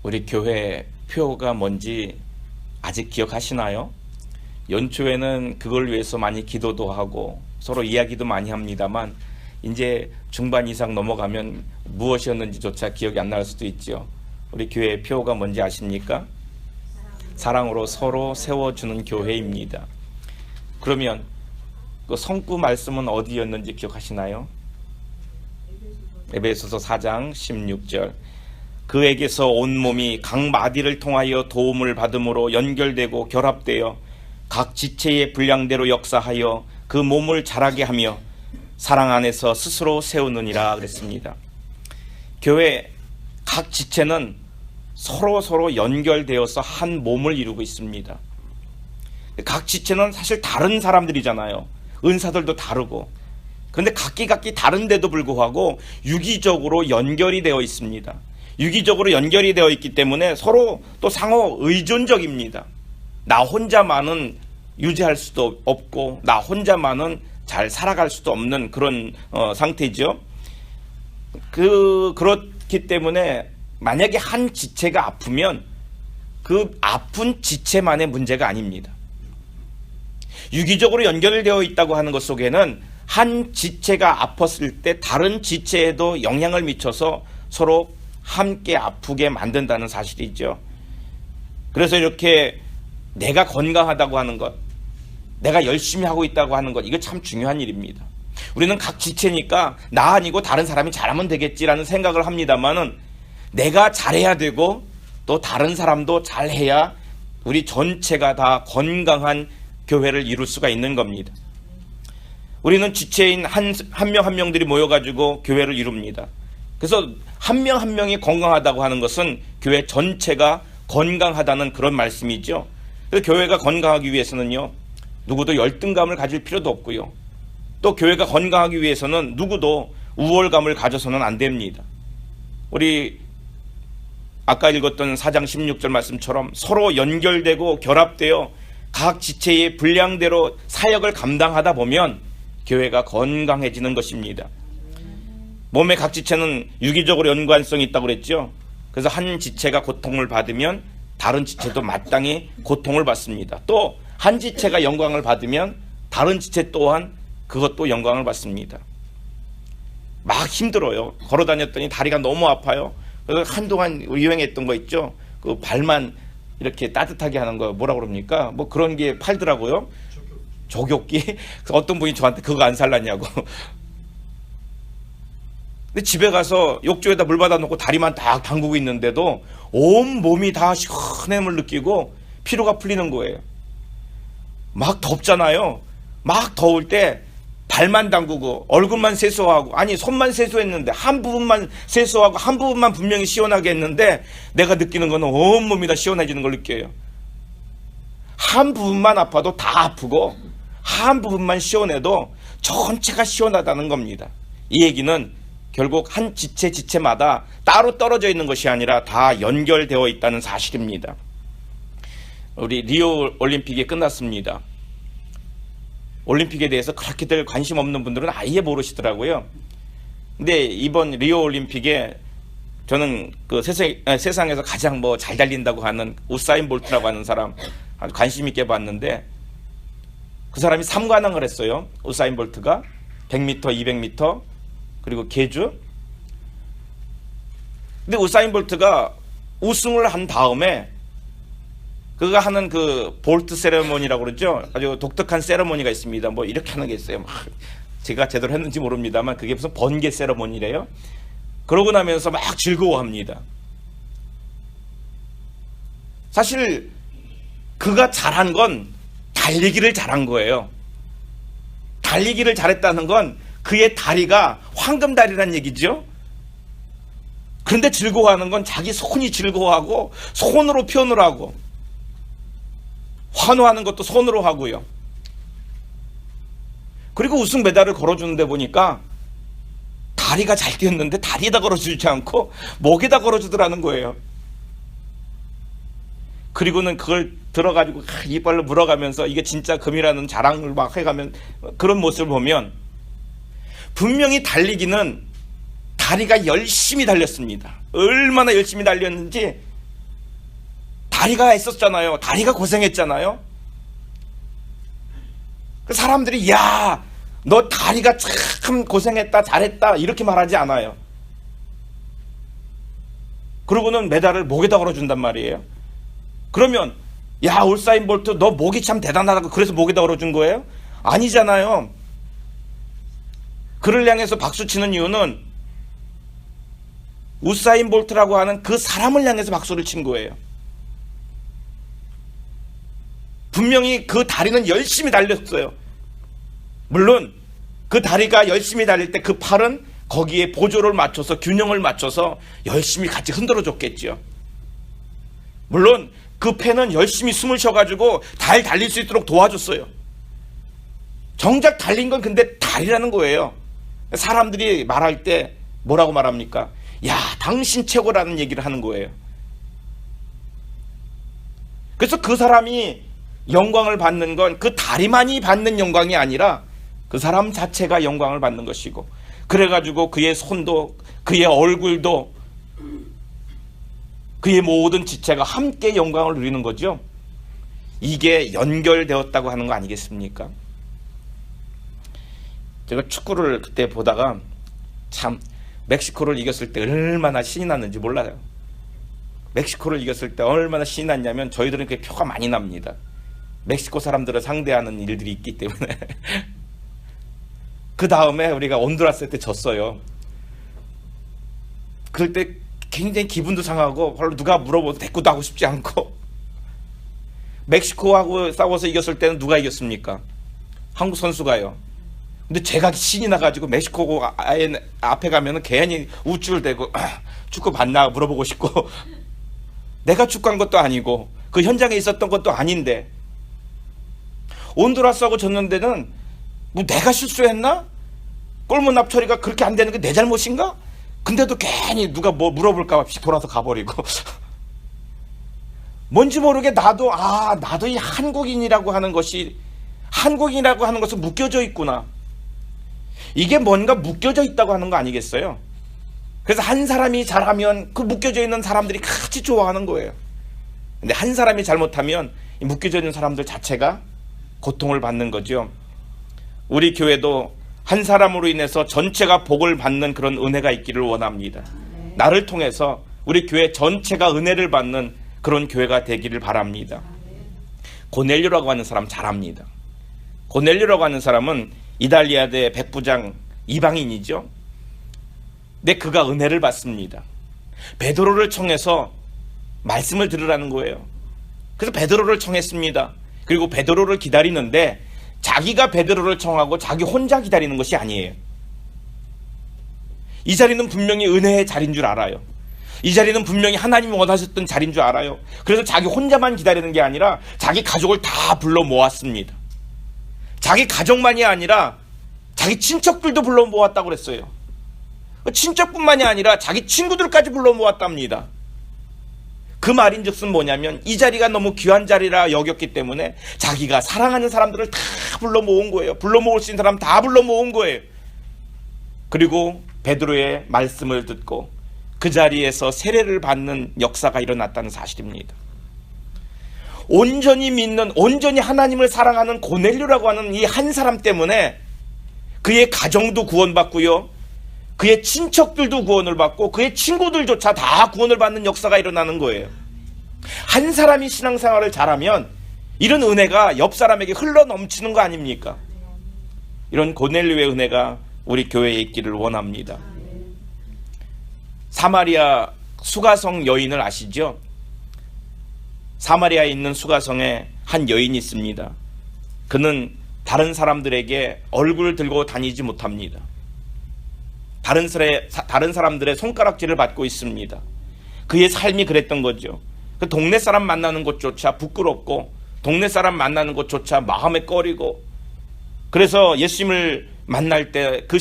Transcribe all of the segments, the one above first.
우리 교회 표가 뭔지 아직 기억하시나요? 연초에는 그걸 위해서 많이 기도도 하고 서로 이야기도 많이 합니다만 이제 중반 이상 넘어가면 무엇이었는지조차 기억이 안 날 수도 있죠. 우리 교회 표가 뭔지 아십니까? 사랑으로 서로 세워주는 교회입니다. 그러면 그 성구 말씀은 어디였는지 기억하시나요? 에베소서 4장 16절. 그에게서 온몸이 각 마디를 통하여 도움을 받음으로 연결되고 결합되어 각 지체의 분량대로 역사하여 그 몸을 자라게 하며 사랑 안에서 스스로 세우느니라 그랬습니다. 교회 각 지체는 서로 연결되어서 한 몸을 이루고 있습니다. 각 지체는 사실 다른 사람들이잖아요. 은사들도 다르고. 그런데 각기 다른데도 불구하고 유기적으로 연결이 되어 있습니다. 유기적으로 연결이 되어 있기 때문에 서로 또 상호 의존적입니다. 나 혼자만은 유지할 수도 없고 나 혼자만은 잘 살아갈 수도 없는 그런 상태죠. 그렇기 때문에 만약에 한 지체가 아프면 그 아픈 지체만의 문제가 아닙니다. 유기적으로 연결되어 있다고 하는 것 속에는 한 지체가 아팠을 때 다른 지체에도 영향을 미쳐서 서로 함께 아프게 만든다는 사실이죠. 그래서 이렇게 내가 건강하다고 하는 것, 내가 열심히 하고 있다고 하는 것, 이거 참 중요한 일입니다. 우리는 각 지체니까 나 아니고 다른 사람이 잘하면 되겠지라는 생각을 합니다만은 내가 잘해야 되고 또 다른 사람도 잘해야 우리 전체가 다 건강한 교회를 이룰 수가 있는 겁니다. 우리는 지체인 한 명 한 명들이 모여가지고 교회를 이룹니다. 그래서 한 명 한 명이 건강하다고 하는 것은 교회 전체가 건강하다는 그런 말씀이죠. 그래서 교회가 건강하기 위해서는요, 누구도 열등감을 가질 필요도 없고요. 또 교회가 건강하기 위해서는 누구도 우월감을 가져서는 안 됩니다. 우리 아까 읽었던 4장 16절 말씀처럼 서로 연결되고 결합되어 각 지체의 분량대로 사역을 감당하다 보면 교회가 건강해지는 것입니다. 몸의 각 지체는 유기적으로 연관성이 있다고 그랬죠. 그래서 한 지체가 고통을 받으면 다른 지체도 마땅히 고통을 받습니다. 또 한 지체가 영광을 받으면 다른 지체 또한 그것도 영광을 받습니다. 막 힘들어요. 걸어 다녔더니 다리가 너무 아파요. 그래서 한동안 유행했던 거 있죠. 그 발만 이렇게 따뜻하게 하는 거 뭐라 그럽니까? 뭐 그런 게 팔더라고요. 조격기. 어떤 분이 저한테 그거 안 살랐냐고. 근데 집에 가서 욕조에다 물 받아 놓고 다리만 딱 담그고 있는데도 온 몸이 다 시원함을 느끼고 피로가 풀리는 거예요. 막 덥잖아요. 막 더울 때 발만 담그고 얼굴만 세수하고, 아니 손만 세수했는데 한 부분만 세수하고 한 부분만 분명히 시원하게 했는데 내가 느끼는 거는 온몸이 다 시원해지는 걸 느껴요. 한 부분만 아파도 다 아프고 한 부분만 시원해도 전체가 시원하다는 겁니다. 이 얘기는 결국 한 지체마다 따로 떨어져 있는 것이 아니라 다 연결되어 있다는 사실입니다. 우리 리오 올림픽이 끝났습니다. 올림픽에 대해서 그렇게들 관심 없는 분들은 아예 모르시더라고요. 근데 이번 리오 올림픽에 저는 그 세상에서 가장 뭐 잘 달린다고 하는 우사인 볼트라고 하는 사람 아주 관심 있게 봤는데, 그 사람이 3관왕을 했어요. 우사인 볼트가 100m, 200m 그리고 계주. 근데 우사인 볼트가 우승을 한 다음에 그가 하는 그 볼트 세레모니라고 그러죠. 아주 독특한 세레모니가 있습니다. 뭐 이렇게 하는 게 있어요. 막 제가 제대로 했는지 모릅니다만 그게 무슨 번개 세레모니래요. 그러고 나면서 막 즐거워합니다. 사실 그가 잘한 건 달리기를 잘한 거예요. 달리기를 잘했다는 건 그의 다리가 황금다리란 얘기죠. 그런데 즐거워하는 건 자기 손이 즐거워하고 손으로 표현을 하고, 환호하는 것도 손으로 하고요. 그리고 우승 메달을 걸어주는데 보니까 다리가 잘 뛰었는데 다리에다 걸어주지 않고 목에다 걸어주더라는 거예요. 그리고는 그걸 들어가지고 이빨로 물어가면서 이게 진짜 금이라는 자랑을 막 해가면, 그런 모습을 보면 분명히 달리기는 다리가 열심히 달렸습니다. 얼마나 열심히 달렸는지 다리가 있었잖아요. 다리가 고생했잖아요. 그 사람들이 야, 너 다리가 참 고생했다, 잘했다 이렇게 말하지 않아요. 그러고는 메달을 목에다 걸어준단 말이에요. 그러면 야, 울사인 볼트 너 목이 참 대단하다고 그래서 목에다 걸어준 거예요? 아니잖아요. 그를 향해서 박수치는 이유는 우사인 볼트라고 하는 그 사람을 향해서 박수를 친 거예요. 분명히 그 다리는 열심히 달렸어요. 물론 그 다리가 열심히 달릴 때 그 팔은 거기에 보조를 맞춰서 균형을 맞춰서 열심히 같이 흔들어 줬겠죠. 물론 그 폐는 열심히 숨을 쉬어가지고 잘 달릴 수 있도록 도와줬어요. 정작 달린 건 근데 다리라는 거예요. 사람들이 말할 때 뭐라고 말합니까? 야, 당신 최고라는 얘기를 하는 거예요. 그래서 그 사람이 영광을 받는 건 그 다리만이 받는 영광이 아니라 그 사람 자체가 영광을 받는 것이고, 그래가지고 그의 손도 그의 얼굴도 그의 모든 지체가 함께 영광을 누리는 거죠. 이게 연결되었다고 하는 거 아니겠습니까? 제가 축구를 그때 보다가 참 멕시코를 이겼을 때 얼마나 신이 났는지 몰라요. 멕시코를 이겼을 때 얼마나 신이 났냐면 저희들은 그게 표가 많이 납니다. 멕시코 사람들을 상대하는 일들이 있기 때문에. 그 다음에 우리가 온두라스 때 졌어요. 그럴 때 굉장히 기분도 상하고 별로 누가 물어봐도 대꾸도 하고 싶지 않고. 멕시코하고 싸워서 이겼을 때는 누가 이겼습니까? 한국 선수가요. 근데 제가 신이 나가지고 멕시코 앞에 가면은 괜히 우쭐대고 축구 봤나 물어보고 싶고, 내가 축구한 것도 아니고 그 현장에 있었던 것도 아닌데, 온두라스하고 졌는 데는 뭐 내가 실수했나? 골문 앞 처리가 그렇게 안 되는 게 내 잘못인가? 근데도 괜히 누가 뭐 물어볼까 봐 돌아서 가버리고. 뭔지 모르게 나도 이 한국인이라고 하는 것이, 한국인이라고 하는 것은 묶여져 있구나. 이게 뭔가 묶여져 있다고 하는 거 아니겠어요? 그래서 한 사람이 잘하면 그 묶여져 있는 사람들이 같이 좋아하는 거예요. 근데 한 사람이 잘못하면 이 묶여져 있는 사람들 자체가 고통을 받는 거죠. 우리 교회도 한 사람으로 인해서 전체가 복을 받는 그런 은혜가 있기를 원합니다. 나를 통해서 우리 교회 전체가 은혜를 받는 그런 교회가 되기를 바랍니다. 고넬료라고 하는 사람 잘 압니다. 고넬료라고 하는 사람은 이달리아대 백부장 이방인이죠. 근데 그가 은혜를 받습니다. 베드로를 청해서 말씀을 들으라는 거예요. 그래서 베드로를 청했습니다. 그리고 베드로를 기다리는데 자기가 베드로를 청하고 자기 혼자 기다리는 것이 아니에요. 이 자리는 분명히 은혜의 자리인 줄 알아요. 이 자리는 분명히 하나님이 원하셨던 자리인 줄 알아요. 그래서 자기 혼자만 기다리는 게 아니라 자기 가족을 다 불러 모았습니다. 자기 가족만이 아니라 자기 친척들도 불러 모았다고 그랬어요. 친척뿐만이 아니라 자기 친구들까지 불러 모았답니다. 그 말인즉슨 뭐냐면 이 자리가 너무 귀한 자리라 여겼기 때문에 자기가 사랑하는 사람들을 다 불러 모은 거예요. 불러 모을 수 있는 사람 다 불러 모은 거예요. 그리고 베드로의 말씀을 듣고 그 자리에서 세례를 받는 역사가 일어났다는 사실입니다. 온전히 믿는, 온전히 하나님을 사랑하는 고넬료라고 하는 이 한 사람 때문에 그의 가정도 구원받고요, 그의 친척들도 구원을 받고 그의 친구들조차 다 구원을 받는 역사가 일어나는 거예요. 한 사람이 신앙생활을 잘하면 이런 은혜가 옆 사람에게 흘러 넘치는 거 아닙니까? 이런 고넬료의 은혜가 우리 교회에 있기를 원합니다. 사마리아 수가성 여인을 아시죠? 사마리아에 있는 수가성에 한 여인이 있습니다. 그는 다른 사람들에게 얼굴을 들고 다니지 못합니다. 다른 사람들의 손가락질을 받고 있습니다. 그의 삶이 그랬던 거죠. 그 동네 사람 만나는 것조차 부끄럽고, 동네 사람 만나는 것조차 마음에 꺼리고, 그래서 예수님을 만날 때 그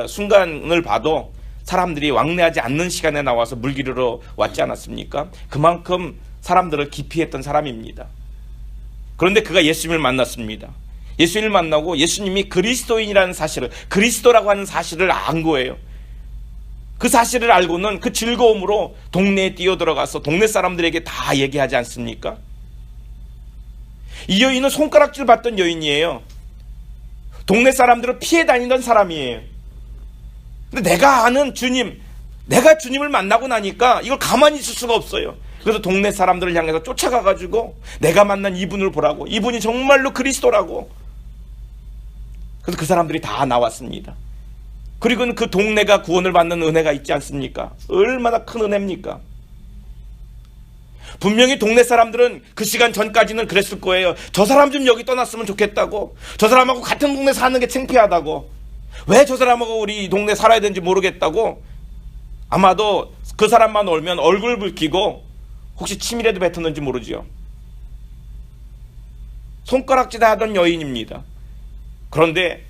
순간을 봐도 사람들이 왕래하지 않는 시간에 나와서 물 기르러 왔지 않았습니까? 그만큼 사람들을 기피했던 사람입니다. 그런데 그가 예수님을 만났습니다. 예수님을 만나고 예수님이 그리스도인이라는 사실을, 그리스도라고 하는 사실을 안 거예요. 그 사실을 알고는 그 즐거움으로 동네에 뛰어들어가서 동네 사람들에게 다 얘기하지 않습니까? 이 여인은 손가락질 받던 여인이에요. 동네 사람들을 피해 다니던 사람이에요. 근데 내가 아는 주님, 내가 주님을 만나고 나니까 이걸 가만히 있을 수가 없어요. 그래서 동네 사람들을 향해서 쫓아가가지고 내가 만난 이분을 보라고, 이분이 정말로 그리스도라고. 그래서 그 사람들이 다 나왔습니다. 그리고는 그 동네가 구원을 받는 은혜가 있지 않습니까? 얼마나 큰 은혜입니까? 분명히 동네 사람들은 그 시간 전까지는 그랬을 거예요. 저 사람 좀 여기 떠났으면 좋겠다고, 저 사람하고 같은 동네 사는 게 창피하다고, 왜 저 사람하고 우리 이 동네 살아야 되는지 모르겠다고. 아마도 그 사람만 올면 얼굴 붉히고 혹시 침이라도 뱉었는지 모르지요. 손가락질 하던 여인입니다. 그런데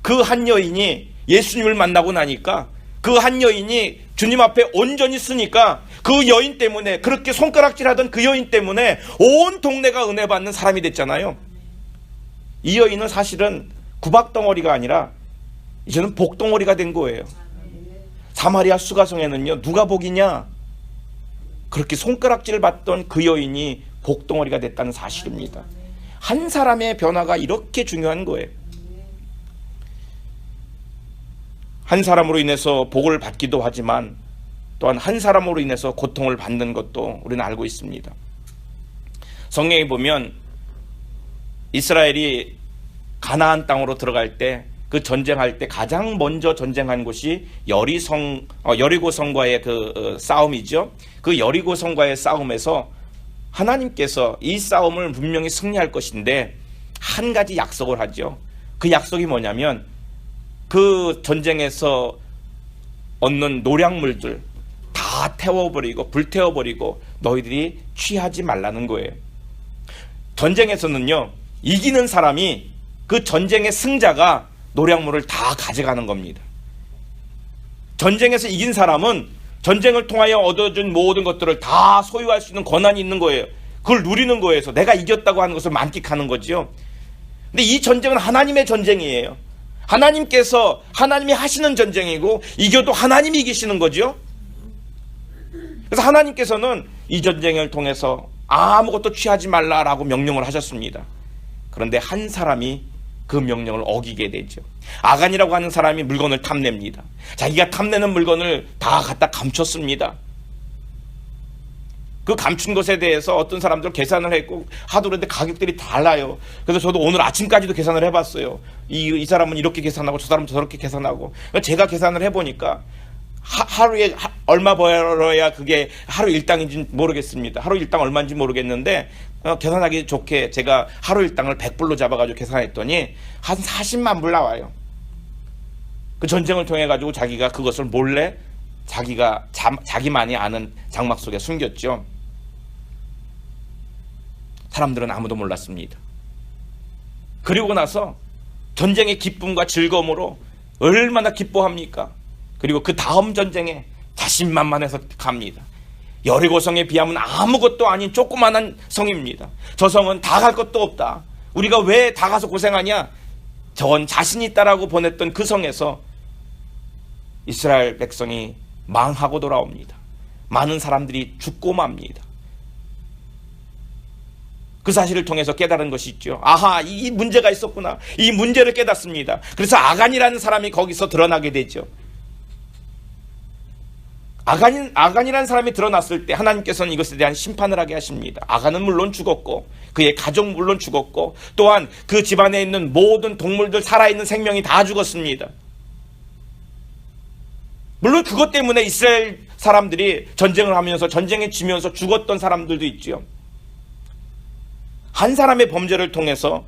그 한 여인이 예수님을 만나고 나니까, 그 한 여인이 주님 앞에 온전히 쓰니까, 그 여인 때문에, 그렇게 손가락질하던 그 여인 때문에 온 동네가 은혜 받는 사람이 됐잖아요. 이 여인은 사실은 구박덩어리가 아니라 이제는 복덩어리가 된 거예요. 사마리아 수가성에는요, 누가 복이냐? 그렇게 손가락질을 받던 그 여인이 복덩어리가 됐다는 사실입니다. 한 사람의 변화가 이렇게 중요한 거예요. 한 사람으로 인해서 복을 받기도 하지만 또한 한 사람으로 인해서 고통을 받는 것도 우리는 알고 있습니다. 성경에 보면 이스라엘이 가나안 땅으로 들어갈 때, 그 전쟁할 때 가장 먼저 전쟁한 곳이 여리고성과의 그 싸움이죠. 그 여리고성과의 싸움에서 하나님께서 이 싸움을 분명히 승리할 것인데 한 가지 약속을 하죠. 그 약속이 뭐냐면, 그 전쟁에서 얻는 노량물들 다 태워버리고 불태워버리고 너희들이 취하지 말라는 거예요. 전쟁에서는요, 이기는 사람이, 그 전쟁의 승자가 노량물을 다 가져가는 겁니다. 전쟁에서 이긴 사람은 전쟁을 통하여 얻어준 모든 것들을 다 소유할 수 있는 권한이 있는 거예요. 그걸 누리는 거에서 내가 이겼다고 하는 것을 만끽하는 거죠. 근데 이 전쟁은 하나님의 전쟁이에요. 하나님께서, 하나님이 하시는 전쟁이고, 이겨도 하나님이 이기시는 거죠. 그래서 하나님께서는 이 전쟁을 통해서 아무것도 취하지 말라라고 명령을 하셨습니다. 그런데 한 사람이 그 명령을 어기게 되죠. 아간이라고 하는 사람이 물건을 탐냅니다. 자기가 탐내는 물건을 다 갖다 감췄습니다. 그 감춘 것에 대해서 어떤 사람들 계산을 했고 하도 그런데 가격들이 달라요. 그래서 저도 오늘 아침까지도 계산을 해봤어요. 이 사람은 이렇게 계산하고 저 사람은 저렇게 계산하고. 제가 계산을 해보니까 하루에 얼마 벌어야 그게 하루 일당인지 모르겠습니다. 하루 일당 얼마인지 모르겠는데 계산하기 좋게 제가 하루 일당을 100불로 잡아가지고 계산했더니 한 40만 불 나와요. 그 전쟁을 통해 가지고 자기가 그것을 몰래 자기만이 아는 장막 속에 숨겼죠. 사람들은 아무도 몰랐습니다. 그리고 나서 전쟁의 기쁨과 즐거움으로 얼마나 기뻐합니까? 그리고 그 다음 전쟁에 자신만만해서 갑니다. 여리고성에 비하면 아무것도 아닌 조그만한 성입니다. 저 성은 다 갈 것도 없다. 우리가 왜 다 가서 고생하냐? 저건 자신 있다라고 보냈던 그 성에서 이스라엘 백성이 망하고 돌아옵니다. 많은 사람들이 죽고 맙니다. 그 사실을 통해서 깨달은 것이 있죠. 아하, 이 문제가 있었구나. 이 문제를 깨닫습니다. 그래서 아간이라는 사람이 거기서 드러나게 되죠. 아간이라는 사람이 드러났을 때 하나님께서는 이것에 대한 심판을 하게 하십니다. 아간은 물론 죽었고 그의 가족 물론 죽었고 또한 그 집안에 있는 모든 동물들, 살아있는 생명이 다 죽었습니다. 물론 그것 때문에 이스라엘 사람들이 전쟁을 하면서 전쟁에 지면서 죽었던 사람들도 있죠. 한 사람의 범죄를 통해서,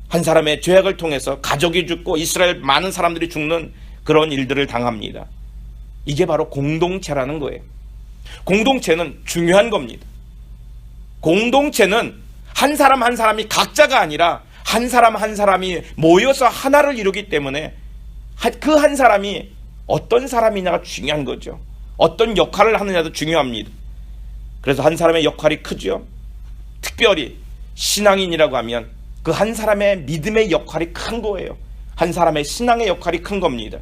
한 사람의 죄악을 통해서 가족이 죽고 이스라엘 많은 사람들이 죽는 그런 일들을 당합니다. 이게 바로 공동체라는 거예요. 공동체는 중요한 겁니다. 공동체는 한 사람 한 사람이 각자가 아니라 한 사람 한 사람이 모여서 하나를 이루기 때문에 그 한 사람이 어떤 사람이냐가 중요한 거죠. 어떤 역할을 하느냐도 중요합니다. 그래서 한 사람의 역할이 크죠. 특별히 신앙인이라고 하면 그 한 사람의 믿음의 역할이 큰 거예요. 한 사람의 신앙의 역할이 큰 겁니다.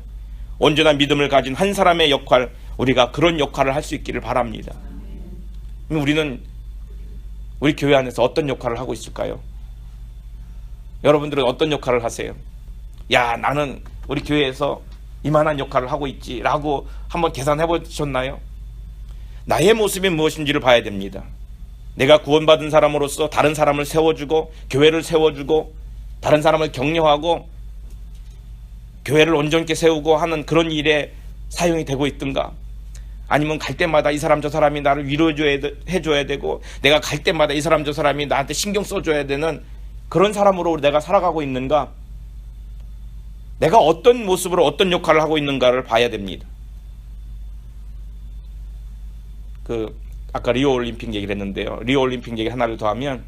온전한 믿음을 가진 한 사람의 역할, 우리가 그런 역할을 할 수 있기를 바랍니다. 우리는 우리 교회 안에서 어떤 역할을 하고 있을까요? 여러분들은 어떤 역할을 하세요? 야, 나는 우리 교회에서 이만한 역할을 하고 있지 라고 한번 계산해 보셨나요? 나의 모습이 무엇인지를 봐야 됩니다. 내가 구원받은 사람으로서 다른 사람을 세워주고 교회를 세워주고 다른 사람을 격려하고 교회를 온전케 세우고 하는 그런 일에 사용이 되고 있든가, 아니면 갈 때마다 이 사람 저 사람이 나를 위로해줘야 되고 내가 갈 때마다 이 사람 저 사람이 나한테 신경 써줘야 되는 그런 사람으로 내가 살아가고 있는가, 내가 어떤 모습으로 어떤 역할을 하고 있는가를 봐야 됩니다. 아까 리오 올림픽 얘기를 했는데요. 리오 올림픽 얘기 하나를 더 하면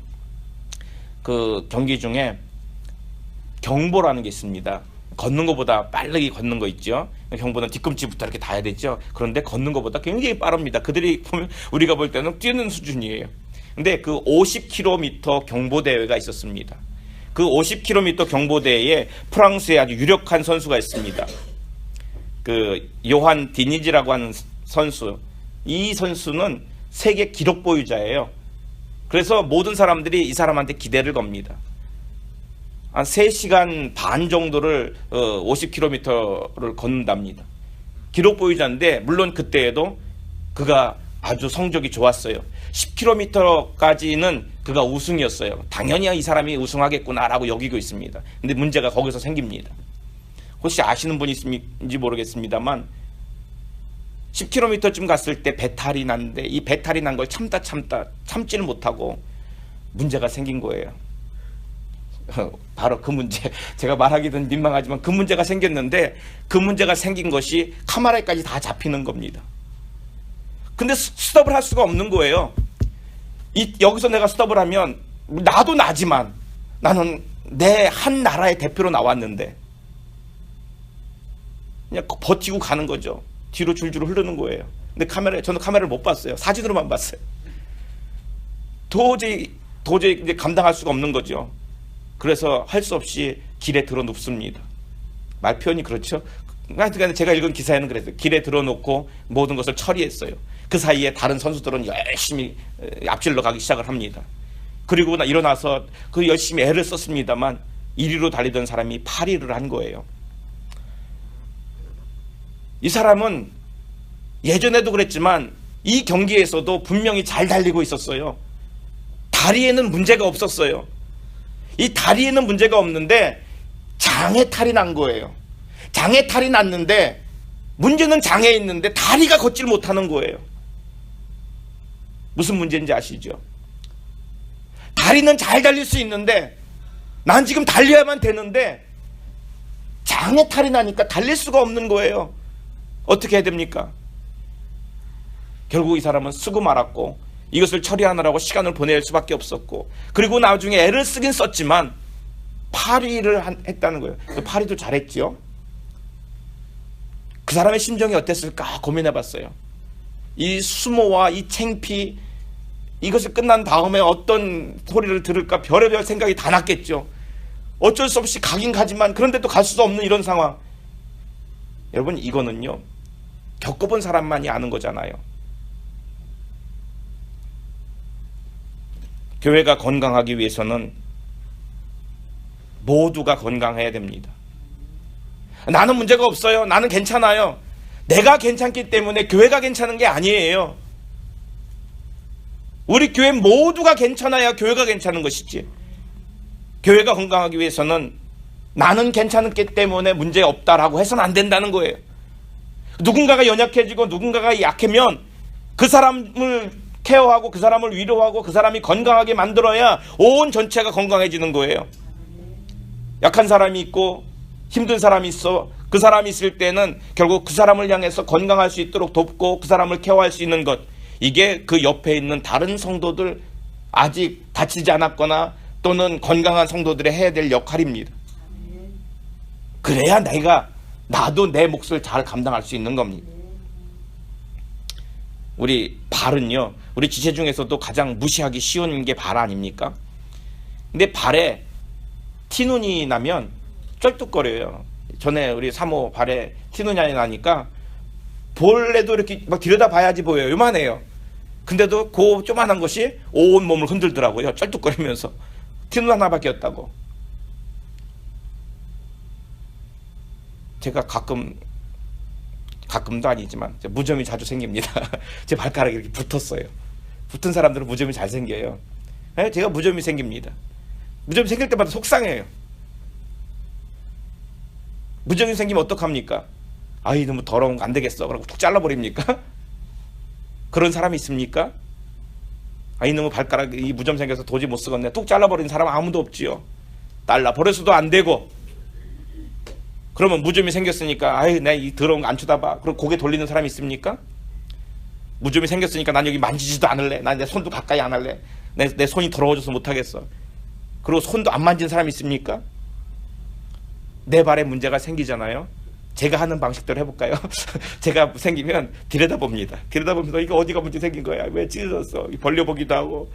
그 경기 중에 경보라는 게 있습니다. 걷는 것보다 빠르게 걷는 거 있죠. 경보는 뒤꿈치부터 이렇게 닿아야 되죠. 그런데 걷는 것보다 굉장히 빠릅니다. 그들이 보면 우리가 볼 때는 뛰는 수준이에요. 근데 그 50km 경보대회가 있었습니다. 그 50km 경보대회에 프랑스의 아주 유력한 선수가 있습니다. 그 요한 디니지라고 하는 선수. 이 선수는 세계 기록 보유자예요. 그래서 모든 사람들이 이 사람한테 기대를 겁니다. 한 3시간 반 정도를 50km를 걷는답니다. 기록 보유자인데 물론 그때에도 그가 아주 성적이 좋았어요. 10km까지는 그가 우승이었어요. 당연히 이 사람이 우승하겠구나라고 여기고 있습니다. 근데 문제가 거기서 생깁니다. 혹시 아시는 분이 있는지 모르겠습니다만 10km쯤 갔을 때 배탈이 났는데 이 배탈이 난 걸 참지를 못하고 문제가 생긴 거예요. 바로 그 문제, 제가 말하기는 민망하지만 그 문제가 생겼는데 그 문제가 생긴 것이 카메라까지 다 잡히는 겁니다. 근데 스톱을 할 수가 없는 거예요. 여기서 내가 스톱을 하면 나도 나지만 나는 내 한 나라의 대표로 나왔는데 그냥 버티고 가는 거죠. 뒤로 줄줄 흐르는 거예요. 근데 저는 카메라를 못 봤어요. 사진으로만 봤어요. 도저히 이제 감당할 수가 없는 거죠. 그래서 할 수 없이 길에 들어 눕습니다. 말 표현이 그렇죠. 하여튼 제가 읽은 기사에는 그랬어요. 길에 들어놓고 모든 것을 처리했어요. 그 사이에 다른 선수들은 열심히 앞질러 가기 시작을 합니다. 그리고 일어나서 그 열심히 애를 썼습니다만 1위로 달리던 사람이 8위를 한 거예요. 이 사람은 예전에도 그랬지만 이 경기에서도 분명히 잘 달리고 있었어요. 다리에는 문제가 없었어요. 이 다리에는 문제가 없는데 장에 탈이 난 거예요. 장에 탈이 났는데 문제는 장에 있는데 다리가 걷질 못하는 거예요. 무슨 문제인지 아시죠? 다리는 잘 달릴 수 있는데 난 지금 달려야만 되는데 장에 탈이 나니까 달릴 수가 없는 거예요. 어떻게 해야 됩니까? 결국 이 사람은 쓰고 말았고 이것을 처리하느라고 시간을 보낼 수밖에 없었고, 그리고 나중에 애를 쓰긴 썼지만 8위를 했다는 거예요. 그 8위도 잘했죠. 그 사람의 심정이 어땠을까 고민해 봤어요. 이 수모와 이 창피, 이것이 끝난 다음에 어떤 소리를 들을까 별의별 생각이 다 났겠죠. 어쩔 수 없이 가긴 가지만 그런데 또 갈 수 없는 이런 상황. 여러분, 이거는요 겪어본 사람만이 아는 거잖아요. 교회가 건강하기 위해서는 모두가 건강해야 됩니다. 나는 문제가 없어요. 나는 괜찮아요. 내가 괜찮기 때문에 교회가 괜찮은 게 아니에요. 우리 교회 모두가 괜찮아야 교회가 괜찮은 것이지. 교회가 건강하기 위해서는 나는 괜찮기 때문에 문제 없다라고 해서는 안 된다는 거예요. 누군가가 연약해지고 누군가가 약하면 그 사람을 케어하고 그 사람을 위로하고 그 사람이 건강하게 만들어야 온 전체가 건강해지는 거예요. 약한 사람이 있고 힘든 사람이 있어. 그 사람이 있을 때는 결국 그 사람을 향해서 건강할 수 있도록 돕고 그 사람을 케어할 수 있는 것, 이게 그 옆에 있는 다른 성도들, 아직 다치지 않았거나 또는 건강한 성도들이 해야 될 역할입니다. 그래야 나도 내 몫을 잘 감당할 수 있는 겁니다. 우리 발은요, 우리 지체 중에서도 가장 무시하기 쉬운 게 발 아닙니까? 근데 발에 티눈이 나면 쩔뚝거려요. 전에 우리 사모 발에 티눈이 나니까 볼래도 이렇게 막 들여다봐야지 보여요. 요만해요. 근데도 그 조만한 것이 온 몸을 흔들더라고요. 쩔뚝거리면서. 티눈 하나밖에 없다고. 제가 가끔도 아니지만 무좀이 자주 생깁니다. 제 발가락이 이렇게 붙었어요. 붙은 사람들은 무좀이 잘 생겨요. 제가 무좀이 생깁니다. 무좀이 생길 때마다 속상해요. 무좀이 생기면 어떡합니까? 아이 너무 더러운 거 안 되겠어. 그러고 툭 잘라버립니까? 그런 사람이 있습니까? 아이 너무 발가락이 무좀 생겨서 도저히 못 쓰겠네. 뚝 잘라버리는 사람 아무도 없지요. 잘라버려서도 안 되고. 그러면 무좀이 생겼으니까 아이 나 이 더러운 거 안 쳐다봐. 그럼 고개 돌리는 사람이 있습니까? 무좀이 생겼으니까 난 여기 만지지도 않을래. 난 내 손도 가까이 안 할래. 내 손이 더러워져서 못하겠어. 그리고 손도 안 만진 사람이 있습니까? 내 발에 문제가 생기잖아요. 제가 하는 방식대로 해볼까요? 제가 생기면 들여다봅니다. 들여다보면서 이거 어디가 문제 생긴 거야? 왜 찢어졌어? 벌려보기도 하고.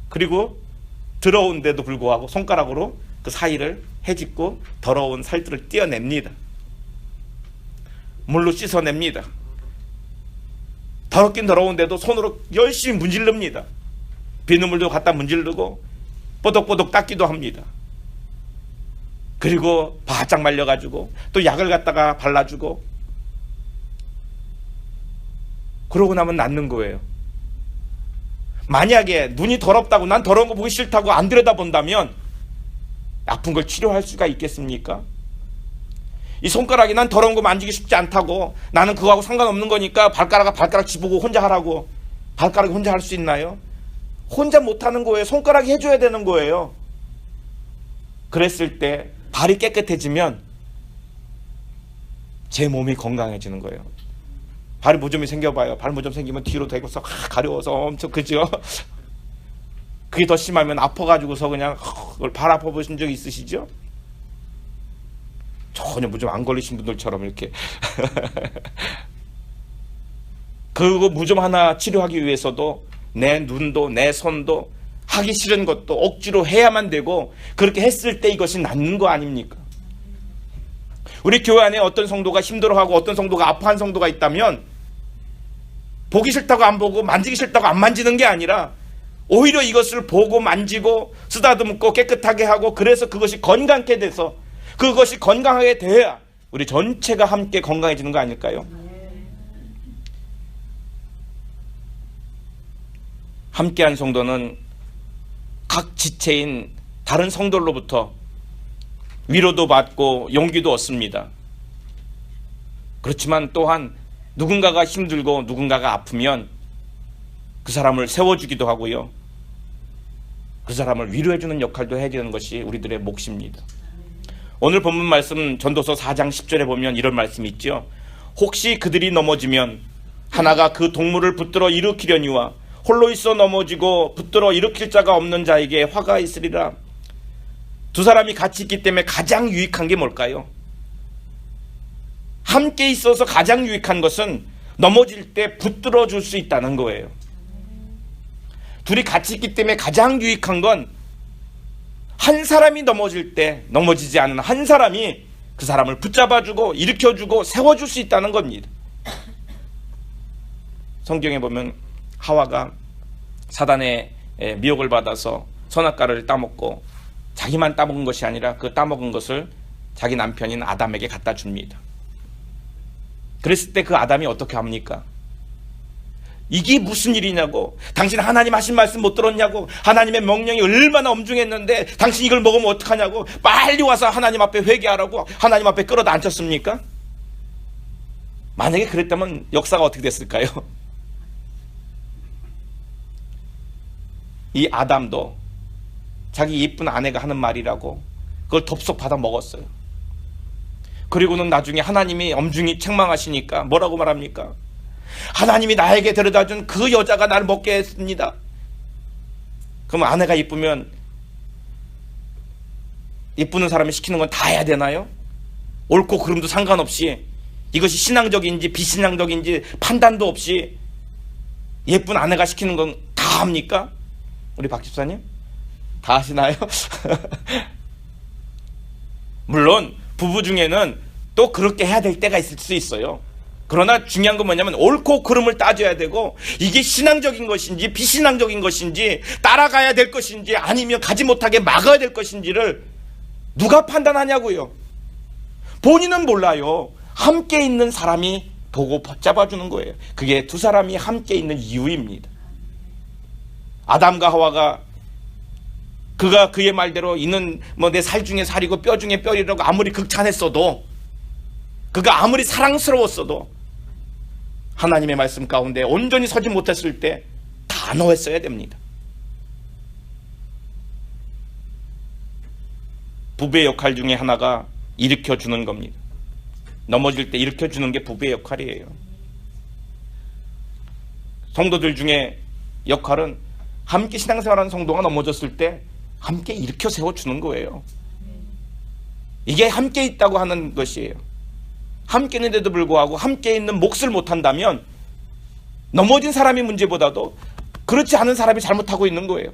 그리고 더러운데도 불구하고 손가락으로 그 사이를 헤집고 더러운 살들을 떼어냅니다. 물로 씻어냅니다. 더럽긴 더러운데도 손으로 열심히 문질릅니다. 비눗물도 갖다 문지르고 뽀독뽀독 닦기도 합니다. 그리고 바짝 말려가지고 또 약을 갖다가 발라주고 그러고 나면 낫는 거예요. 만약에 눈이 더럽다고 난 더러운 거 보기 싫다고 안 들여다본다면 아픈 걸 치료할 수가 있겠습니까? 이 손가락이 난 더러운 거 만지기 쉽지 않다고 나는 그거하고 상관없는 거니까 발가락 집고 혼자 하라고 발가락이 혼자 할 수 있나요? 혼자 못하는 거예요. 손가락이 해줘야 되는 거예요. 그랬을 때 발이 깨끗해지면 제 몸이 건강해지는 거예요. 발에 무좀이 생겨봐요. 발 무좀 생기면 뒤로 대고서 가려워서 엄청 그죠? 그게 더 심하면 아파가지고서 그냥 발 아파 보신 적 있으시죠? 전혀 무좀 안 걸리신 분들처럼 이렇게 그거 무좀 하나 치료하기 위해서도 내 눈도 내 손도 하기 싫은 것도 억지로 해야만 되고 그렇게 했을 때 이것이 낫는 거 아닙니까? 우리 교회 안에 어떤 성도가 힘들어하고 어떤 성도가 아파한 성도가 있다면 보기 싫다고 안 보고 만지기 싫다고 안 만지는 게 아니라 오히려 이것을 보고 만지고 쓰다듬고 깨끗하게 하고 그래서 그것이 건강하게 돼서 그것이 건강하게 돼야 우리 전체가 함께 건강해지는 거 아닐까요? 함께한 성도는 각 지체인 다른 성도로부터 위로도 받고 용기도 얻습니다. 그렇지만 또한 누군가가 힘들고 누군가가 아프면 그 사람을 세워주기도 하고요. 그 사람을 위로해주는 역할도 해야 되는 것이 우리들의 몫입니다. 오늘 본문 말씀 전도서 4장 10절에 보면 이런 말씀이 있죠. 혹시 그들이 넘어지면 하나가 그 동물을 붙들어 일으키려니와 홀로 있어 넘어지고 붙들어 일으킬 자가 없는 자에게 화가 있으리라. 두 사람이 같이 있기 때문에 가장 유익한 게 뭘까요? 함께 있어서 가장 유익한 것은 넘어질 때 붙들어 줄 수 있다는 거예요. 둘이 같이 있기 때문에 가장 유익한 건 한 사람이 넘어질 때 넘어지지 않은 한 사람이 그 사람을 붙잡아주고 일으켜주고 세워줄 수 있다는 겁니다. 성경에 보면 하와가 사단의 미혹을 받아서 선악과를 따먹고 자기만 따먹은 것이 아니라 그 따먹은 것을 자기 남편인 아담에게 갖다 줍니다. 그랬을 때 그 아담이 어떻게 합니까? 이게 무슨 일이냐고, 당신 하나님 하신 말씀 못 들었냐고, 하나님의 명령이 얼마나 엄중했는데 당신 이걸 먹으면 어떡하냐고, 빨리 와서 하나님 앞에 회개하라고 하나님 앞에 끌어다 앉혔습니까? 만약에 그랬다면 역사가 어떻게 됐을까요? 이 아담도 자기 예쁜 아내가 하는 말이라고 그걸 덥석 받아 먹었어요. 그리고는 나중에 하나님이 엄중히 책망하시니까 뭐라고 말합니까? 하나님이 나에게 데려다준 그 여자가 나를 먹게 했습니다. 그럼 아내가 이쁘면 이쁘는 사람이 시키는 건 다 해야 되나요? 옳고 그름도 상관없이 이것이 신앙적인지 비신앙적인지 판단도 없이 예쁜 아내가 시키는 건 다 합니까? 우리 박 집사님? 다 하시나요? 물론 부부 중에는 또 그렇게 해야 될 때가 있을 수 있어요. 그러나 중요한 건 뭐냐면 옳고 그름을 따져야 되고, 이게 신앙적인 것인지 비신앙적인 것인지, 따라가야 될 것인지 아니면 가지 못하게 막아야 될 것인지를 누가 판단하냐고요. 본인은 몰라요. 함께 있는 사람이 보고 붙잡아주는 거예요. 그게 두 사람이 함께 있는 이유입니다. 아담과 하와가 그가 그의 말대로 있는 내 살 중에 살이고 뼈 중에 뼈이라고 아무리 극찬했어도, 그가 아무리 사랑스러웠어도 하나님의 말씀 가운데 온전히 서지 못했을 때 단호했어야 됩니다. 부부의 역할 중에 하나가 일으켜주는 겁니다. 넘어질 때 일으켜주는 게 부부의 역할이에요. 성도들 중에 역할은 함께 신앙생활하는 성도가 넘어졌을 때 함께 일으켜 세워주는 거예요. 이게 함께 있다고 하는 것이에요. 함께 있는데도 불구하고 함께 있는 몫을 못한다면 넘어진 사람이 문제보다도 그렇지 않은 사람이 잘못하고 있는 거예요.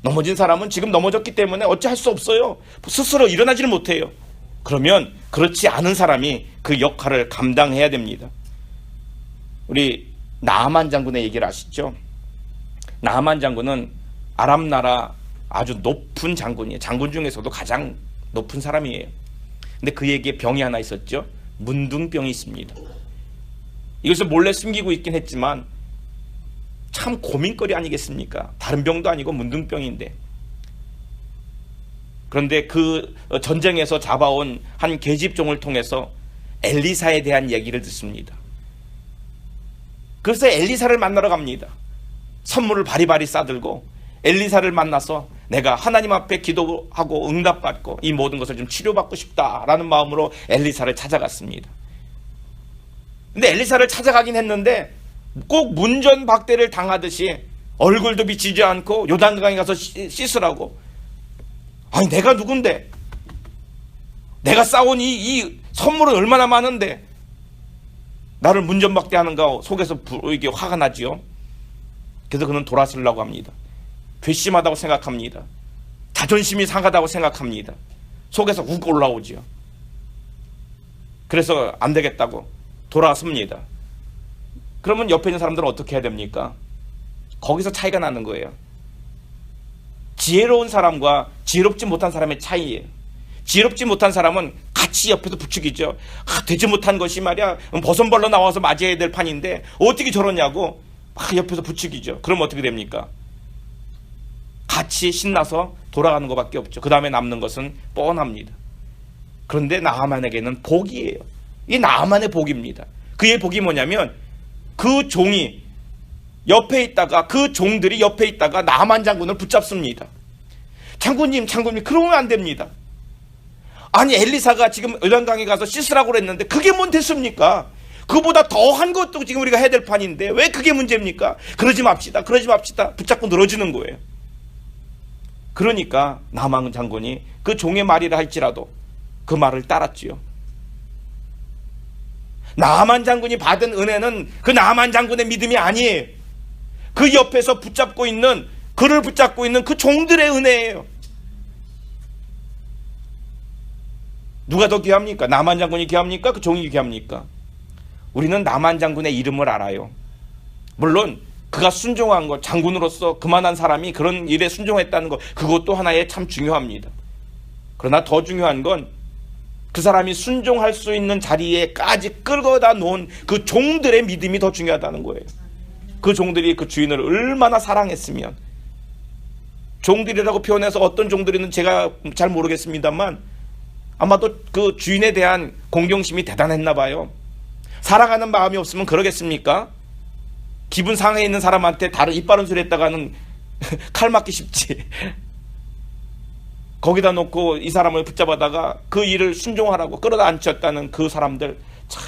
넘어진 사람은 지금 넘어졌기 때문에 어찌할 수 없어요. 스스로 일어나지를 못해요. 그러면 그렇지 않은 사람이 그 역할을 감당해야 됩니다. 우리 나아만 장군의 얘기를 아시죠? 나아만 장군은 아람 나라 아주 높은 장군이에요. 장군 중에서도 가장 높은 사람이에요. 근데 그에게 병이 하나 있었죠. 문둥병이 있습니다. 이것을 몰래 숨기고 있긴 했지만 참 고민거리 아니겠습니까? 다른 병도 아니고 문둥병인데. 그런데 그 전쟁에서 잡아온 한 계집종을 통해서 엘리사에 대한 얘기를 듣습니다. 그래서 엘리사를 만나러 갑니다. 선물을 바리바리 싸들고 엘리사를 만나서 내가 하나님 앞에 기도하고 응답받고 이 모든 것을 좀 치료받고 싶다라는 마음으로 엘리사를 찾아갔습니다. 근데 엘리사를 찾아가긴 했는데 꼭 문전박대를 당하듯이 얼굴도 비치지 않고 요단강에 가서 씻으라고. 아니 내가 누군데, 내가 싸운 이 선물은 얼마나 많은데 나를 문전박대하는가 속에서 이게 화가 나지요. 그래서 그는 돌아서려고 합니다. 괘씸하다고 생각합니다. 자존심이 상하다고 생각합니다. 속에서 욱 올라오지요. 그래서 안 되겠다고 돌아섭니다. 그러면 옆에 있는 사람들은 어떻게 해야 됩니까? 거기서 차이가 나는 거예요. 지혜로운 사람과 지혜롭지 못한 사람의 차이예요. 지혜롭지 못한 사람은 같이 옆에서 부추기죠. 되지 못한 것이 말이야 버선벌러 나와서 맞이해야 될 판인데 어떻게 저러냐고 막 옆에서 부추기죠. 그럼 어떻게 됩니까? 같이 신나서 돌아가는 것밖에 없죠. 그 다음에 남는 것은 뻔합니다. 그런데 나아만에게는 복이에요. 이게 나아만의 복입니다. 그의 복이 뭐냐면 그 종이 옆에 있다가, 그 종들이 옆에 있다가 나아만 장군을 붙잡습니다. 장군님 그러면 안 됩니다. 아니 엘리사가 지금 요단강에 가서 씻으라고 그랬는데 그게 뭔 됐습니까? 그보다 더한 것도 지금 우리가 해야 될 판인데 왜 그게 문제입니까? 그러지 맙시다 붙잡고 늘어지는 거예요. 그러니까 나아만 장군이 그 종의 말이라 할지라도 그 말을 따랐지요. 나아만 장군이 받은 은혜는 그 나아만 장군의 믿음이 아니에요. 그 옆에서 그를 붙잡고 있는 그 종들의 은혜예요. 누가 더 귀합니까? 나아만 장군이 귀합니까? 그 종이 귀합니까? 우리는 나아만 장군의 이름을 알아요. 물론 그가 순종한 것, 장군으로서 그만한 사람이 그런 일에 순종했다는 것, 그것도 하나의 참 중요합니다. 그러나 더 중요한 건 그 사람이 순종할 수 있는 자리에까지 끌어다 놓은 그 종들의 믿음이 더 중요하다는 거예요. 그 종들이 그 주인을 얼마나 사랑했으면. 종들이라고 표현해서 어떤 종들이는 제가 잘 모르겠습니다만 아마도 그 주인에 대한 공경심이 대단했나 봐요. 사랑하는 마음이 없으면 그러겠습니까? 기분 상해 있는 사람한테 다른 이빠른 소리 했다가는 칼 맞기 쉽지. 거기다 놓고 이 사람을 붙잡아다가 그 일을 순종하라고 끌어다 앉혔다는 그 사람들 참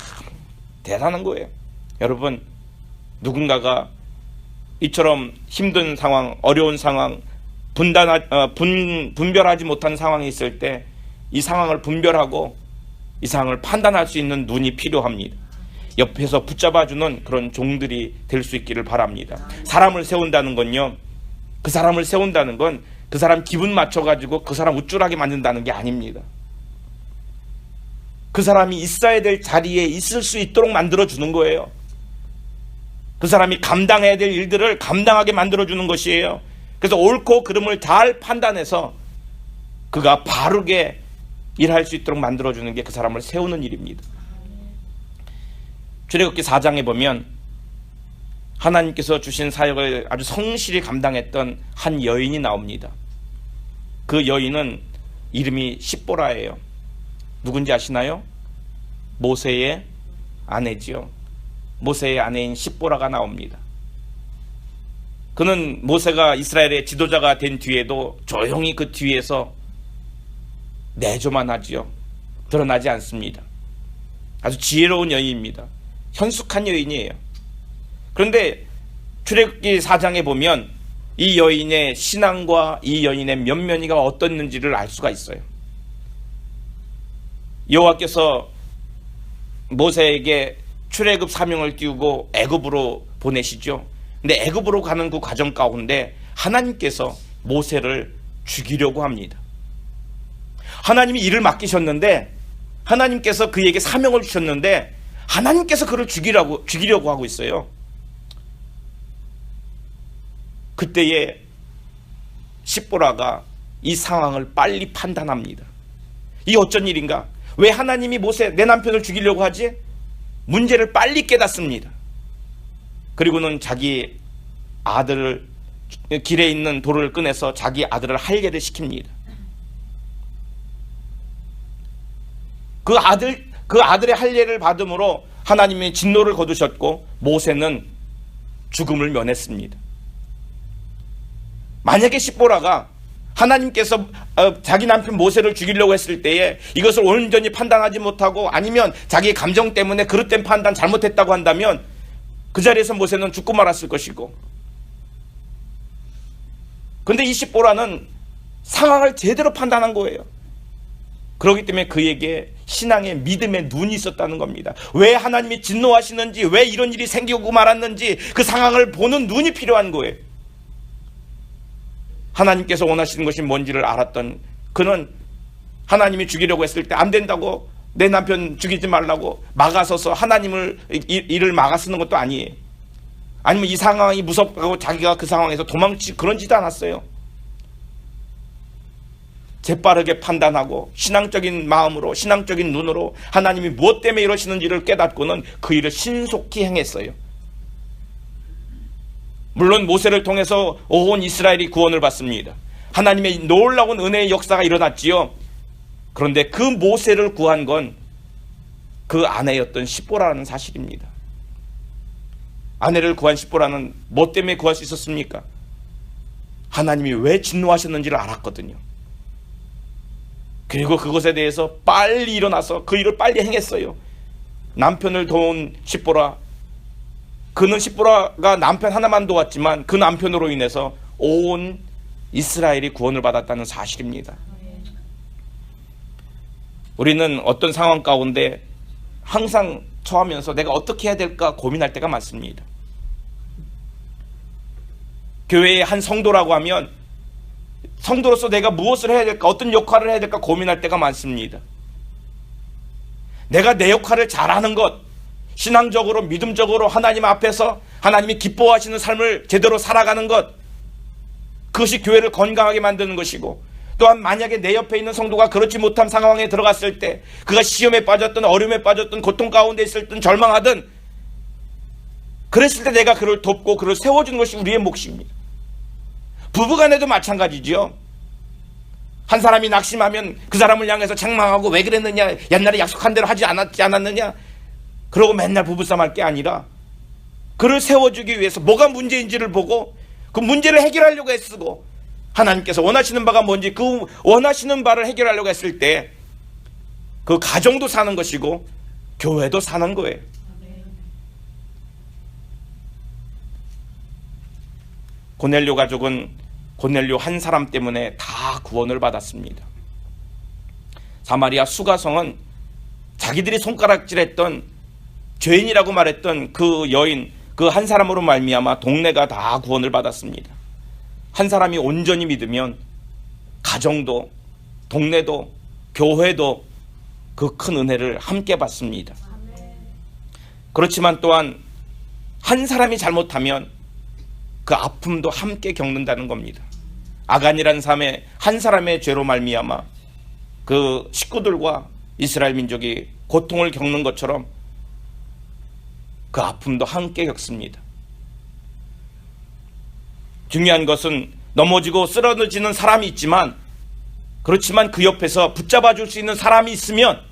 대단한 거예요. 여러분, 누군가가 이처럼 힘든 상황, 어려운 상황, 분별하지 못한 상황이 있을 때 이 상황을 분별하고 이 상황을 판단할 수 있는 눈이 필요합니다. 옆에서 붙잡아주는 그런 종들이 될 수 있기를 바랍니다. 사람을 세운다는 건요, 그 사람을 세운다는 건 그 사람 기분 맞춰가지고 그 사람 우쭐하게 만든다는 게 아닙니다. 그 사람이 있어야 될 자리에 있을 수 있도록 만들어주는 거예요. 그 사람이 감당해야 될 일들을 감당하게 만들어주는 것이에요. 그래서 옳고 그름을 잘 판단해서 그가 바르게 일할 수 있도록 만들어주는 게 그 사람을 세우는 일입니다. 출애굽기 4장에 보면 하나님께서 주신 사역을 아주 성실히 감당했던 한 여인이 나옵니다. 그 여인은 이름이 십보라예요. 누군지 아시나요? 모세의 아내지요. 모세의 아내인 십보라가 나옵니다. 그는 모세가 이스라엘의 지도자가 된 뒤에도 조용히 그 뒤에서 내조만 하지요. 드러나지 않습니다. 아주 지혜로운 여인입니다. 현숙한 여인이에요. 그런데 출애굽기 4장에 보면 이 여인의 신앙과 이 여인의 면면이가 어떻는지를 알 수가 있어요. 여호와께서 모세에게 출애굽 사명을 띄우고 애굽으로 보내시죠. 근데 애굽으로 가는 그 과정 가운데 하나님께서 모세를 죽이려고 합니다. 하나님이 일을 맡기셨는데, 하나님께서 그에게 사명을 주셨는데 하나님께서 그를 죽이려고 하고 있어요. 그때에 십보라가 이 상황을 빨리 판단합니다. 이 어쩐 일인가? 왜 하나님이 내 남편을 죽이려고 하지? 문제를 빨리 깨닫습니다. 그리고는 자기 아들을, 길에 있는 돌을 꺼내서 자기 아들을 할례를 시킵니다. 그 아들의 할례를 받음으로 하나님의 진노를 거두셨고 모세는 죽음을 면했습니다. 만약에 십보라가 하나님께서 자기 남편 모세를 죽이려고 했을 때에 이것을 온전히 판단하지 못하고 아니면 자기 감정 때문에 그릇된 판단 잘못했다고 한다면 그 자리에서 모세는 죽고 말았을 것이고, 그런데 이 십보라는 상황을 제대로 판단한 거예요. 그렇기 때문에 그에게 신앙의 믿음의 눈이 있었다는 겁니다. 왜 하나님이 진노하시는지, 왜 이런 일이 생기고 말았는지 그 상황을 보는 눈이 필요한 거예요. 하나님께서 원하시는 것이 뭔지를 알았던 그는 하나님이 죽이려고 했을 때 안 된다고 내 남편 죽이지 말라고 막아서서 하나님을 일을 막아쓰는 것도 아니에요. 아니면 이 상황이 무섭다고 자기가 그 상황에서 도망치 그런 짓도 않았어요. 재빠르게 판단하고 신앙적인 마음으로, 신앙적인 눈으로 하나님이 무엇 때문에 이러시는지를 깨닫고는 그 일을 신속히 행했어요. 물론 모세를 통해서 온 이스라엘이 구원을 받습니다. 하나님의 놀라운 은혜의 역사가 일어났지요. 그런데 그 모세를 구한 건 그 아내였던 십보라는 사실입니다. 아내를 구한 십보라는 뭐 때문에 구할 수 있었습니까? 하나님이 왜 진노하셨는지를 알았거든요. 그리고 그것에 대해서 빨리 일어나서 그 일을 빨리 행했어요. 남편을 도운 십보라, 그는 십보라가 남편 하나만 도왔지만 그 남편으로 인해서 온 이스라엘이 구원을 받았다는 사실입니다. 우리는 어떤 상황 가운데 항상 처하면서 내가 어떻게 해야 될까 고민할 때가 많습니다. 교회의 한 성도라고 하면 성도로서 내가 무엇을 해야 될까, 어떤 역할을 해야 될까 고민할 때가 많습니다. 내가 내 역할을 잘하는 것, 신앙적으로 믿음적으로 하나님 앞에서 하나님이 기뻐하시는 삶을 제대로 살아가는 것, 그것이 교회를 건강하게 만드는 것이고, 또한 만약에 내 옆에 있는 성도가 그렇지 못한 상황에 들어갔을 때 그가 시험에 빠졌든 어려움에 빠졌든 고통 가운데 있을 든 절망하든 그랬을 때 내가 그를 돕고 그를 세워주는 것이 우리의 몫입니다. 부부간에도 마찬가지죠. 한 사람이 낙심하면 그 사람을 향해서 책망하고 왜 그랬느냐, 옛날에 약속한 대로 하지 않았느냐, 그러고 맨날 부부싸움 할 게 아니라 그를 세워주기 위해서 뭐가 문제인지를 보고 그 문제를 해결하려고 애쓰고, 하나님께서 원하시는 바가 뭔지 그 원하시는 바를 해결하려고 했을 때 그 가정도 사는 것이고 교회도 사는 거예요. 고넬료 가족은 고넬료 한 사람 때문에 다 구원을 받았습니다. 사마리아 수가성은 자기들이 손가락질했던 죄인이라고 말했던 그 여인, 그 한 사람으로 말미암아 동네가 다 구원을 받았습니다. 한 사람이 온전히 믿으면 가정도, 동네도, 교회도 그 큰 은혜를 함께 받습니다. 그렇지만 또한 한 사람이 잘못하면 그 아픔도 함께 겪는다는 겁니다. 아간이라는 삶의 한 사람의 죄로 말미암아 그 식구들과 이스라엘 민족이 고통을 겪는 것처럼 그 아픔도 함께 겪습니다. 중요한 것은 넘어지고 쓰러지는 사람이 있지만, 그렇지만 그 옆에서 붙잡아 줄 수 있는 사람이 있으면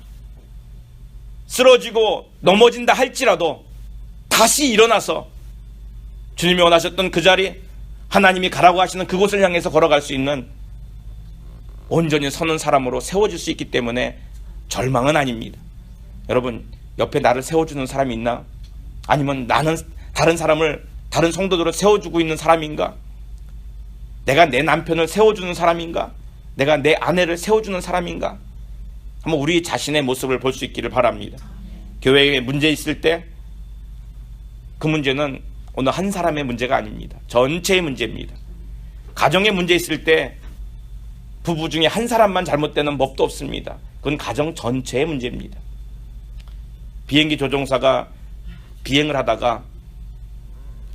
쓰러지고 넘어진다 할지라도 다시 일어나서 주님이 원하셨던 그 자리, 하나님이 가라고 하시는 그곳을 향해서 걸어갈 수 있는 온전히 서는 사람으로 세워질 수 있기 때문에 절망은 아닙니다. 여러분, 옆에 나를 세워주는 사람이 있나? 아니면 나는 다른 사람을, 다른 성도들을 세워주고 있는 사람인가? 내가 내 남편을 세워주는 사람인가? 내가 내 아내를 세워주는 사람인가? 한번 우리 자신의 모습을 볼 수 있기를 바랍니다. 교회에 문제 있을 때 그 문제는 어느 한 사람의 문제가 아닙니다. 전체의 문제입니다. 가정에 문제 있을 때 부부 중에 한 사람만 잘못되는 법도 없습니다. 그건 가정 전체의 문제입니다. 비행기 조종사가 비행을 하다가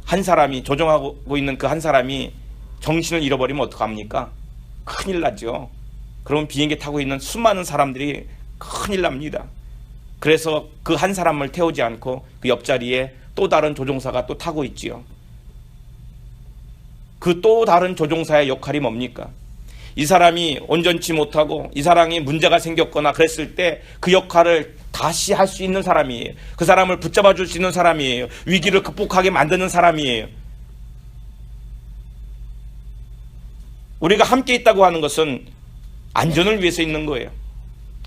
한 사람이, 조종하고 있는 그 한 사람이 정신을 잃어버리면 어떡합니까? 큰일 나죠. 그럼 비행기 타고 있는 수많은 사람들이 큰일 납니다. 그래서 그 한 사람을 태우지 않고 그 옆자리에 또 다른 조종사가 또 타고 있지요. 그 또 다른 조종사의 역할이 뭡니까? 이 사람이 온전치 못하고 이 사람이 문제가 생겼거나 그랬을 때 그 역할을 다시 할 수 있는 사람이에요. 그 사람을 붙잡아 줄 수 있는 사람이에요. 위기를 극복하게 만드는 사람이에요. 우리가 함께 있다고 하는 것은 안전을 위해서 있는 거예요.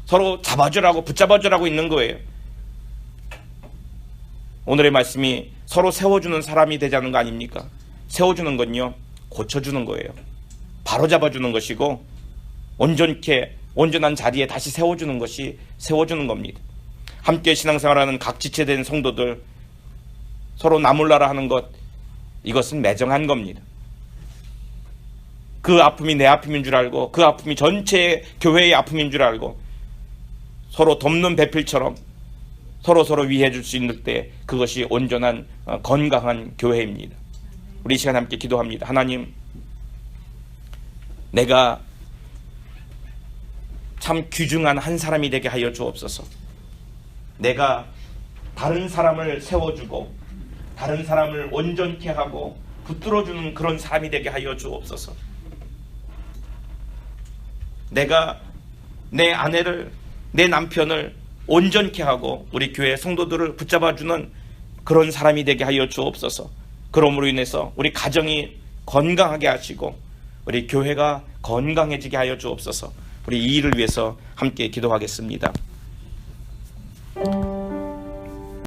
서로 잡아주라고, 붙잡아주라고 있는 거예요. 오늘의 말씀이 서로 세워주는 사람이 되자는 거 아닙니까? 세워주는 건요, 고쳐주는 거예요. 바로 잡아주는 것이고, 온전한 자리에 다시 세워주는 것이 세워주는 겁니다. 함께 신앙생활하는 각 지체된 성도들, 서로 나몰라라 하는 것, 이것은 매정한 겁니다. 그 아픔이 내 아픔인 줄 알고, 그 아픔이 전체 교회의 아픔인 줄 알고, 서로 돕는 배필처럼 서로 위해 줄 수 있는 때, 그것이 온전한 건강한 교회입니다. 우리 이 시간 함께 기도합니다. 하나님, 내가 참 귀중한 한 사람이 되게 하여 주옵소서. 내가 다른 사람을 세워주고 다른 사람을 온전케 하고 붙들어주는 그런 사람이 되게 하여 주옵소서. 내가 내 아내를, 내 남편을 온전케 하고 우리 교회 성도들을 붙잡아주는 그런 사람이 되게 하여 주옵소서. 그러므로 인해서 우리 가정이 건강하게 하시고 우리 교회가 건강해지게 하여 주옵소서. 우리 이 일을 위해서 함께 기도하겠습니다.